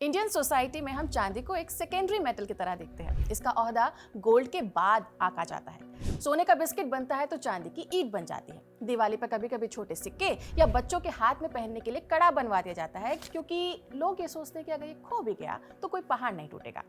Indian society में हम चांदी को एक सेकेंडरी मेटल की तरह देखते हैं। इसका ओहदा गोल्ड के बाद आका जाता है। सोने का बिस्किट बनता है तो चांदी की ईंट बन जाती है। दिवाली पर कभी कभी छोटे सिक्के या बच्चों के हाथ में पहनने के लिए कड़ा बनवा दिया जाता है, क्योंकि लोग ये सोचते हैं कि अगर ये खो भी गया तो कोई पहाड़ नहीं टूटेगा।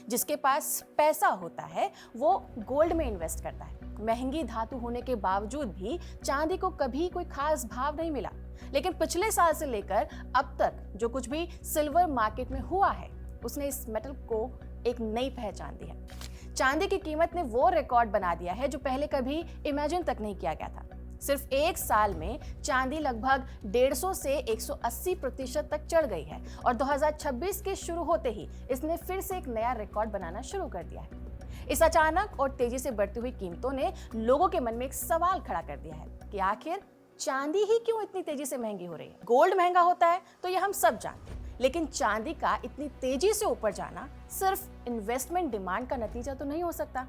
जिसके पास पैसा होता है वो गोल्ड में इन्वेस्ट करता है। महंगी धातु होने के बावजूद भी चांदी को कभी कोई खास भाव नहीं मिला, लेकिन पिछले साल से लेकर अब तक जो कुछ भी सिल्वर मार्केट में हुआ है उसने इस मेटल को एक नई पहचान दी है। चांदी की कीमत ने वो रिकॉर्ड बना दिया है जो पहले कभी इमेजिन तक नहीं किया गया था। सिर्फ एक साल में चांदी लगभग 150 से 180% तक चढ़ गई है और 2026 के शुरू होते ही इसने फिर से एक नया रिकॉर्ड बनाना शुरू कर दिया है। इस अचानक और तेजी से बढ़ती हुई कीमतों ने लोगों के मन में एक सवाल खड़ा कर दिया है कि आखिर चांदी ही क्यों इतनी तेजी से महंगी हो रही है। गोल्ड महंगा होता है तो ये हम सब जानते हैं, लेकिन चांदी का इतनी तेजी से ऊपर जाना सिर्फ इन्वेस्टमेंट डिमांड का नतीजा तो नहीं हो सकता।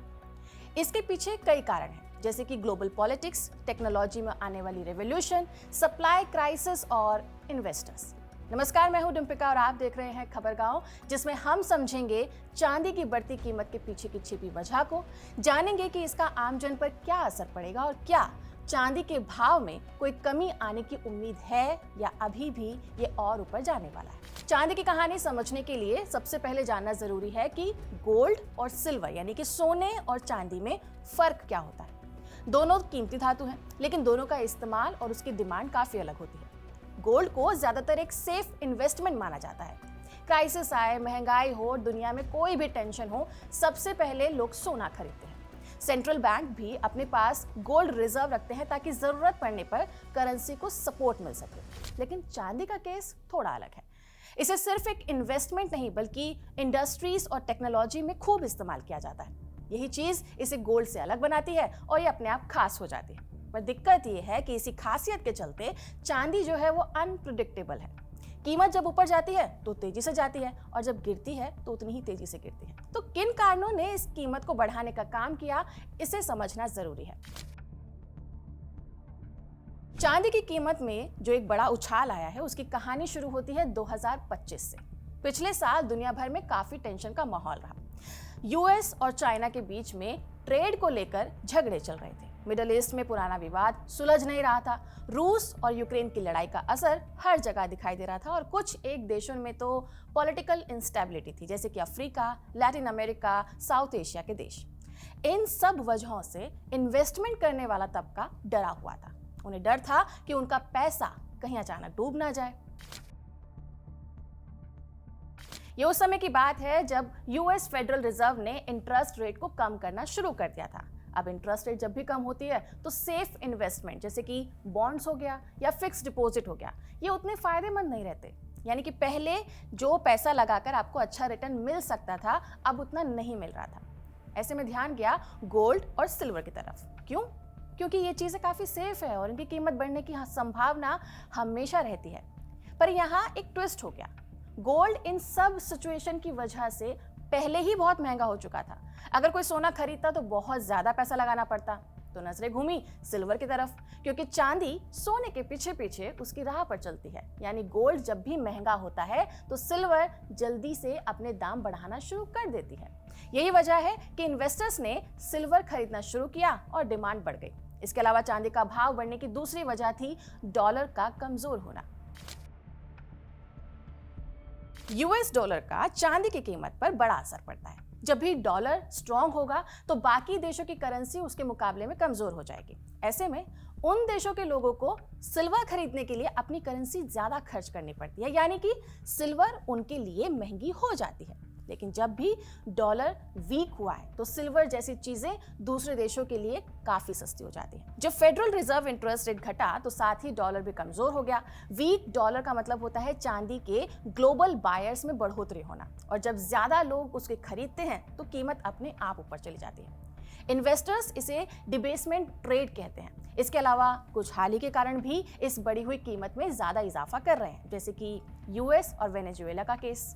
इसके पीछे कई कारण हैं, जैसे कि ग्लोबल पॉलिटिक्स, टेक्नोलॉजी में आने वाली रेवोल्यूशन, सप्लाई क्राइसिस और इन्वेस्टर्स। नमस्कार, मैं हूं डिम्पिका और आप देख रहे हैं खबरगांव, जिसमें हम समझेंगे चांदी की बढ़ती कीमत के पीछे की छिपी वजह को, जानेंगे कि इसका आम जन पर क्या असर पड़ेगा और क्या चांदी के भाव में कोई कमी आने की उम्मीद है या अभी भी ये और ऊपर जाने वाला है। चांदी की कहानी समझने के लिए सबसे पहले जानना जरूरी है कि गोल्ड और सिल्वर यानी कि सोने और चांदी में फर्क क्या होता है। दोनों कीमती धातु हैं, लेकिन दोनों का इस्तेमाल और उसकी डिमांड काफी अलग होती है। गोल्ड को ज्यादातर एक सेफ इन्वेस्टमेंट माना जाता है। क्राइसिस आए, महंगाई हो, दुनिया में कोई भी टेंशन हो, सबसे पहले लोग सोना खरीदते हैं। सेंट्रल बैंक भी अपने पास गोल्ड रिजर्व रखते हैं ताकि जरूरत पड़ने पर करेंसी को सपोर्ट मिल सके। लेकिन चांदी का केस थोड़ा अलग है। इसे सिर्फ एक इन्वेस्टमेंट नहीं बल्कि इंडस्ट्रीज और टेक्नोलॉजी में खूब इस्तेमाल किया जाता है। यही चीज इसे गोल्ड से अलग बनाती है और ये अपने आप खास हो जाती है। पर दिक्कत ये है कि इसी खासियत के चलते चांदी जो है वो अनप्रिडिक्टेबल है। कीमत जब ऊपर जाती है तो तेजी से जाती है और जब गिरती है तो उतनी ही तेजी से गिरती है। तो किन कारणों ने इस कीमत को बढ़ाने का काम किया, इसे समझना जरूरी है। चांदी की कीमत में जो एक बड़ा उछाल आया है उसकी कहानी शुरू होती है 2025 से। पिछले साल दुनिया भर में काफी टेंशन का माहौल रहा। यूएस और चाइना के बीच में ट्रेड को लेकर झगड़े चल रहे थे। मिडिल ईस्ट में पुराना विवाद सुलझ नहीं रहा था। रूस और यूक्रेन की लड़ाई का असर हर जगह दिखाई दे रहा था और कुछ एक देशों में तो पॉलिटिकल इंस्टेबिलिटी थी, जैसे कि Africa, Latin America, south Asia के देश। इन सब वजहों से इन्वेस्टमेंट करने वाला तबका डरा हुआ था। उन्हें डर था कि उनका पैसा कहीं अचानक डूब ना जाए। ये उस समय की बात है जब यूएस फेडरल रिजर्व ने इंटरेस्ट रेट को कम करना शुरू कर दिया था। अब इंटरेस्ट रेट जब भी कम होती है तो सेफ इन्वेस्टमेंट जैसे कि बॉन्ड्स हो गया या फिक्स डिपॉजिट हो गया, ये उतने फायदेमंद नहीं रहते। यानी कि पहले जो पैसा लगाकर आपको अच्छा रिटर्न मिल सकता था, अब उतना नहीं मिल रहा था। ऐसे में ध्यान गया गोल्ड और सिल्वर की तरफ। क्यों? क्योंकि ये चीजें काफी सेफ है और इनकी कीमत बढ़ने की संभावना हमेशा रहती है। पर यहाँ एक ट्विस्ट हो गया। गोल्ड इन सब सिचुएशन की वजह से पहले ही बहुत महंगा हो चुका था। अगर कोई सोना खरीदता तो बहुत ज्यादा पैसा लगाना पड़ता। तो नजरें घूमी सिल्वर की तरफ, क्योंकि चांदी सोने के पीछे पीछे उसकी राह पर चलती है। यानी गोल्ड जब भी महंगा होता है तो सिल्वर जल्दी से अपने दाम बढ़ाना शुरू कर देती है। यही वजह है कि इन्वेस्टर्स ने सिल्वर खरीदना शुरू किया और डिमांड बढ़ गई। इसके अलावा चांदी का भाव बढ़ने की दूसरी वजह थी डॉलर का कमजोर होना। यूएस डॉलर का चांदी की कीमत पर बड़ा असर पड़ता है। जब भी डॉलर स्ट्रांग होगा तो बाकी देशों की करेंसी उसके मुकाबले में कमजोर हो जाएगी। ऐसे में उन देशों के लोगों को सिल्वर खरीदने के लिए अपनी करेंसी ज्यादा खर्च करनी पड़ती है, यानी कि सिल्वर उनके लिए महंगी हो जाती है। लेकिन जब भी डॉलर वीक हुआ है तो सिल्वर जैसी चीजें दूसरे देशों के लिए काफी सस्ती हो जाती है। जब फेडरल रिजर्व इंटरेस्ट रेट घटा तो साथ ही डॉलर भी कमजोर हो गया। वीक डॉलर का मतलब होता है चांदी के ग्लोबल बायर्स में बढ़ोतरी होना, और जब ज्यादा लोग उसके खरीदते हैं तो कीमत अपने आप ऊपर चली जाती है। इन्वेस्टर्स इसे डिबेसमेंट ट्रेड कहते हैं। इसके अलावा कुछ हाल ही के कारण भी इस बढ़ी हुई कीमत में ज्यादा इजाफा कर रहे हैं, जैसे कि यूएस और वेनेजुएला का केस।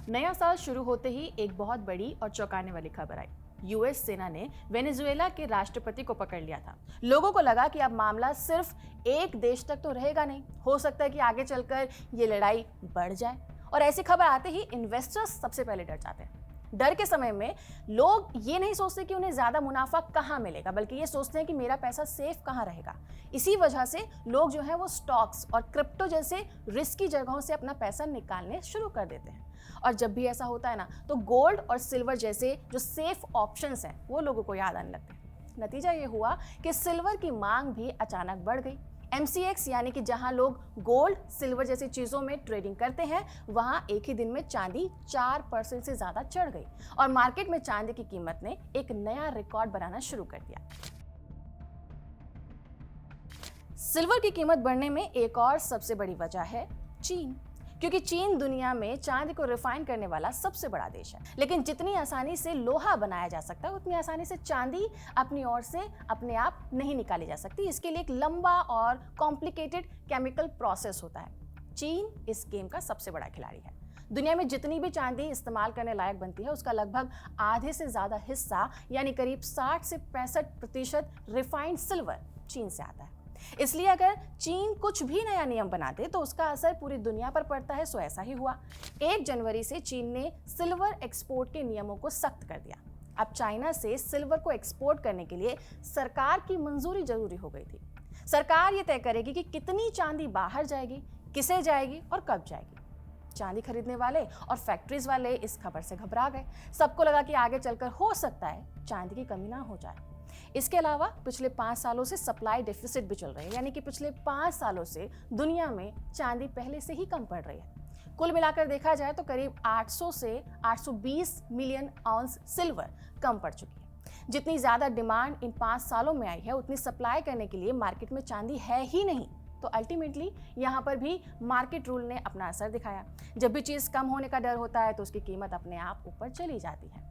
नया साल शुरू होते ही एक बहुत बड़ी और चौंकाने वाली खबर आई। यूएस सेना ने वेनेजुएला के राष्ट्रपति को पकड़ लिया था। लोगों को लगा कि अब मामला सिर्फ एक देश तक तो रहेगा नहीं, हो सकता है कि आगे चलकर ये लड़ाई बढ़ जाए। और ऐसी खबर आते ही इन्वेस्टर्स सबसे पहले डर जाते हैं। डर के समय में लोग ये नहीं सोचते कि उन्हें ज्यादा मुनाफा कहाँ मिलेगा, बल्कि ये सोचते हैं कि मेरा पैसा सेफ कहाँ रहेगा। इसी वजह से लोग जो है वो स्टॉक्स और क्रिप्टो जैसे रिस्की जगहों से अपना पैसा निकालने शुरू कर देते हैं। और जब भी ऐसा होता है ना, तो गोल्ड और सिल्वर जैसे जो सेफ ऑप्शंस हैं वो लोगों को याद आने लगते हैं। नतीजा ये हुआ कि सिल्वर की मांग भी अचानक बढ़ गई। MCX यानी कि जहां लोग गोल्ड सिल्वर जैसी चीजों में ट्रेडिंग करते हैं, वहां एक ही दिन में चांदी 4% से ज्यादा चढ़ गई और मार्केट में चांदी की कीमत ने एक नया रिकॉर्ड बनाना शुरू कर दिया। सिल्वर की कीमत बढ़ने में एक और सबसे बड़ी वजह है चीन, क्योंकि चीन दुनिया में चांदी को रिफाइन करने वाला सबसे बड़ा देश है। लेकिन जितनी आसानी से लोहा बनाया जा सकता है, उतनी आसानी से चांदी अपनी ओर से अपने आप नहीं निकाली जा सकती। इसके लिए एक लंबा और कॉम्प्लिकेटेड केमिकल प्रोसेस होता है। चीन इस गेम का सबसे बड़ा खिलाड़ी है। दुनिया में जितनी भी चांदी इस्तेमाल करने लायक बनती है, उसका लगभग आधे से ज्यादा हिस्सा यानी करीब 60 से 65% रिफाइंड सिल्वर चीन से आता है। इसलिए अगर चीन कुछ भी नया नियम बना दे तो उसका असर पूरी दुनिया पर पड़ता है। सो ऐसा ही हुआ। 1 जनवरी से चीन ने सिल्वर एक्सपोर्ट के नियमों को सख्त कर दिया। अब चाइना से सिल्वर को एक्सपोर्ट करने के लिए सरकार की मंजूरी जरूरी हो गई थी। सरकार ये तय करेगी कि कितनी चांदी बाहर जाएगी, किसे जाएगी और कब जाएगी। चांदी खरीदने वाले और फैक्ट्रीज वाले इस खबर से घबरा गए। सबको लगा कि आगे चलकर हो सकता है चांदी की कमी ना हो जाए। इसके अलावा पिछले 5 सालों से सप्लाई डेफिसिट भी चल रही है, यानी कि पिछले 5 सालों से दुनिया में चांदी पहले से ही कम पड़ रही है। कुल मिलाकर देखा जाए तो करीब 800 से 820 मिलियन आउंस सिल्वर कम पड़ चुकी है। जितनी ज्यादा डिमांड इन 5 सालों में आई है, उतनी सप्लाई करने के लिए मार्केट में चांदी है ही नहीं। तो अल्टीमेटली यहाँ पर भी मार्केट रूल ने अपना असर दिखाया। जब भी चीज कम होने का डर होता है तो उसकी कीमत अपने आप ऊपर चली जाती है।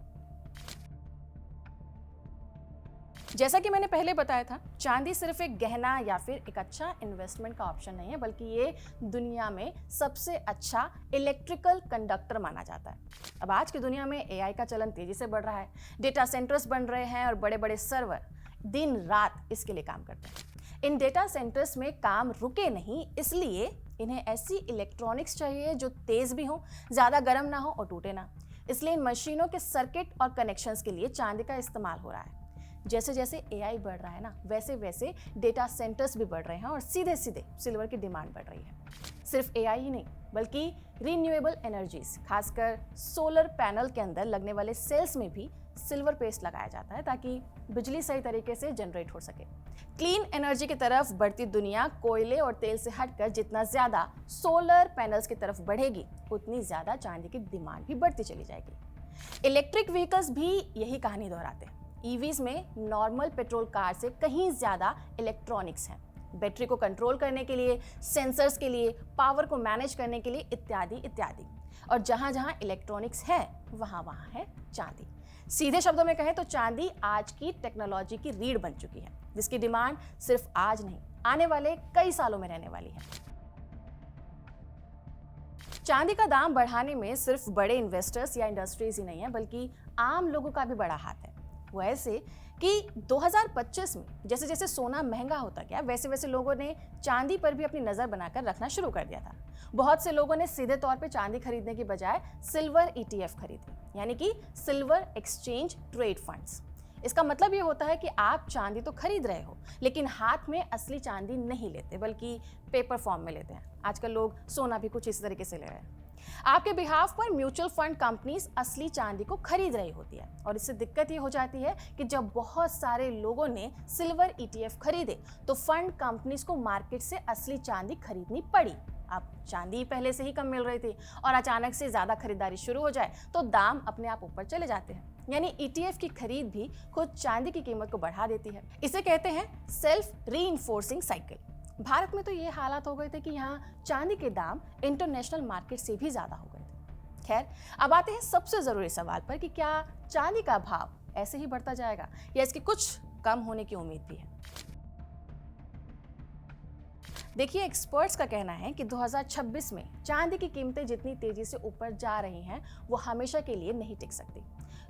जैसा कि मैंने पहले बताया था, चांदी सिर्फ एक गहना या फिर एक अच्छा इन्वेस्टमेंट का ऑप्शन नहीं है, बल्कि ये दुनिया में सबसे अच्छा इलेक्ट्रिकल कंडक्टर माना जाता है। अब आज की दुनिया में AI का चलन तेजी से बढ़ रहा है। डेटा सेंटर्स बन रहे हैं और बड़े बड़े सर्वर दिन रात इसके लिए काम करते हैं। इन डेटा सेंटर्स में काम रुके नहीं, इसलिए इन्हें ऐसी इलेक्ट्रॉनिक्स चाहिए जो तेज भी हो, ज्यादा गर्म ना हो और टूटे ना। इसलिए इन मशीनों के सर्किट और कनेक्शंस के लिए चांदी का इस्तेमाल हो रहा है। जैसे जैसे AI बढ़ रहा है ना, वैसे वैसे डेटा सेंटर्स भी बढ़ रहे हैं और सीधे सीधे सिल्वर की डिमांड बढ़ रही है। सिर्फ AI ही नहीं, बल्कि रिन्यूएबल एनर्जीज, खासकर सोलर पैनल के अंदर लगने वाले सेल्स में भी सिल्वर पेस्ट लगाया जाता है ताकि बिजली सही तरीके से जनरेट हो सके। क्लीन एनर्जी की तरफ बढ़ती दुनिया कोयले और तेल से हटकर जितना ज्यादा सोलर पैनल्स की तरफ बढ़ेगी, उतनी ज्यादा चांदी की डिमांड भी बढ़ती चली जाएगी। इलेक्ट्रिक व्हीकल्स भी यही कहानी दोहराते हैं। EVs में नॉर्मल पेट्रोल कार से कहीं ज्यादा इलेक्ट्रॉनिक्स हैं। बैटरी को कंट्रोल करने के लिए, सेंसर्स के लिए, पावर को मैनेज करने के लिए इत्यादि इत्यादि। और जहां जहां इलेक्ट्रॉनिक्स है वहां वहां है चांदी। सीधे शब्दों में कहें तो चांदी आज की टेक्नोलॉजी की रीढ़ बन चुकी है, जिसकी डिमांड सिर्फ आज नहीं, आने वाले कई सालों में रहने वाली है। चांदी का दाम बढ़ाने में सिर्फ बड़े इन्वेस्टर्स या इंडस्ट्रीज ही नहीं है, बल्कि आम लोगों का भी बड़ा हाथ है। वो ऐसे कि 2025 में जैसे जैसे सोना महंगा होता गया, वैसे वैसे लोगों ने चांदी पर भी अपनी नजर बनाकर रखना शुरू कर दिया था। बहुत से लोगों ने सीधे तौर पे चांदी खरीदने की बजाय सिल्वर ETF खरीदी, यानी कि सिल्वर एक्सचेंज ट्रेड फंड्स। इसका मतलब ये होता है कि आप चांदी तो खरीद रहे हो, लेकिन हाथ में असली चांदी नहीं लेते, बल्कि पेपर फॉर्म में लेते हैं। आजकल लोग सोना भी कुछ इस तरीके से ले रहे हैं। आपके बिहाफ पर म्यूचुअल फंड कंपनीज असली चांदी को खरीद रही होती है, और इससे दिक्कत ये हो जाती है कि जब बहुत सारे लोगों ने सिल्वर ETF खरीदे तो फंड कंपनीज को मार्केट से असली चांदी खरीदनी पड़ी। अब चांदी पहले से ही कम मिल रही थी और अचानक से ज्यादा खरीदारी शुरू हो जाए तो दाम अपने आप ऊपर चले जाते हैं। यानी ETF की खरीद भी खुद चांदी की कीमत को बढ़ा देती है। इसे कहते हैं सेल्फ रीइंफोर्सिंग साइकिल। भारत में तो ये हालात हो गए थे कि यहाँ चांदी के दाम इंटरनेशनल मार्केट से भी ज्यादा हो गए थे। खैर, अब आते हैं सबसे जरूरी सवाल पर कि क्या चांदी का भाव ऐसे ही बढ़ता जाएगा या इसके कुछ कम होने की उम्मीद भी है। देखिए, एक्सपर्ट्स का कहना है कि 2026 में चांदी की कीमतें जितनी तेजी से ऊपर जा रही हैं, वो हमेशा के लिए नहीं टिक सकती।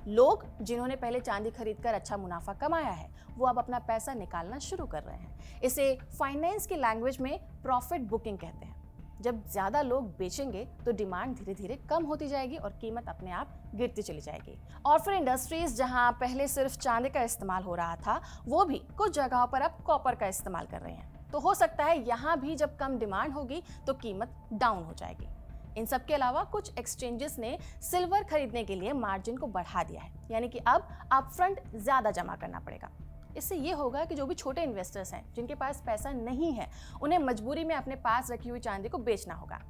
लोग जिन्होंने पहले चांदी खरीदकर अच्छा मुनाफा कमाया है वो अब अपना पैसा निकालना शुरू कर रहे हैं। इसे फाइनेंस की लैंग्वेज में प्रॉफिट बुकिंग कहते हैं। जब ज्यादा लोग बेचेंगे तो डिमांड धीरे धीरे कम होती जाएगी और कीमत अपने आप गिरती चली जाएगी। और फिर इंडस्ट्रीज जहां पहले सिर्फ चांदी का इस्तेमाल हो रहा था वो भी कुछ जगहों पर अब कॉपर का इस्तेमाल कर रहे हैं। तो हो सकता है यहाँ भी जब कम डिमांड होगी तो कीमत डाउन हो जाएगी। इन सब के अलावा कुछ एक्सचेंजेस ने सिल्वर खरीदने के लिए मार्जिन को बढ़ा दिया है, यानी कि अब अपफ्रंट ज्यादा जमा करना पड़ेगा। इससे ये होगा कि जो भी छोटे इन्वेस्टर्स हैं जिनके पास पैसा नहीं है उन्हें मजबूरी में अपने पास रखी हुई चांदी को बेचना होगा।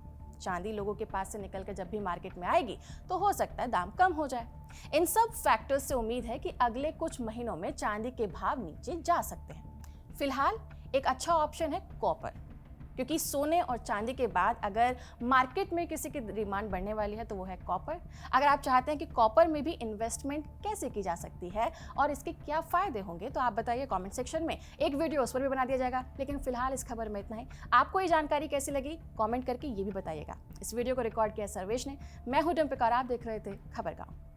चांदी लोगों के पास से निकलकर जब भी मार्केट में आएगी तो हो सकता है दाम कम हो जाए। इन सब फैक्टर्स से उम्मीद है कि अगले कुछ महीनों में चांदी के भाव नीचे जा सकते हैं। फिलहाल एक अच्छा ऑप्शन है कॉपर, क्योंकि सोने और चांदी के बाद अगर मार्केट में किसी की डिमांड बढ़ने वाली है तो वो है कॉपर। अगर आप चाहते हैं कि कॉपर में भी इन्वेस्टमेंट कैसे की जा सकती है और इसके क्या फायदे होंगे तो आप बताइए कमेंट सेक्शन में, एक वीडियो उस पर भी बना दिया जाएगा। लेकिन फिलहाल इस खबर में इतना ही। आपको ये जानकारी कैसी लगी कमेंट करके ये भी बताइएगा। इस वीडियो को रिकॉर्ड किया सर्वेश ने। मैं हूं डिम्पिका और आप देख रहे थे खबर गाँव।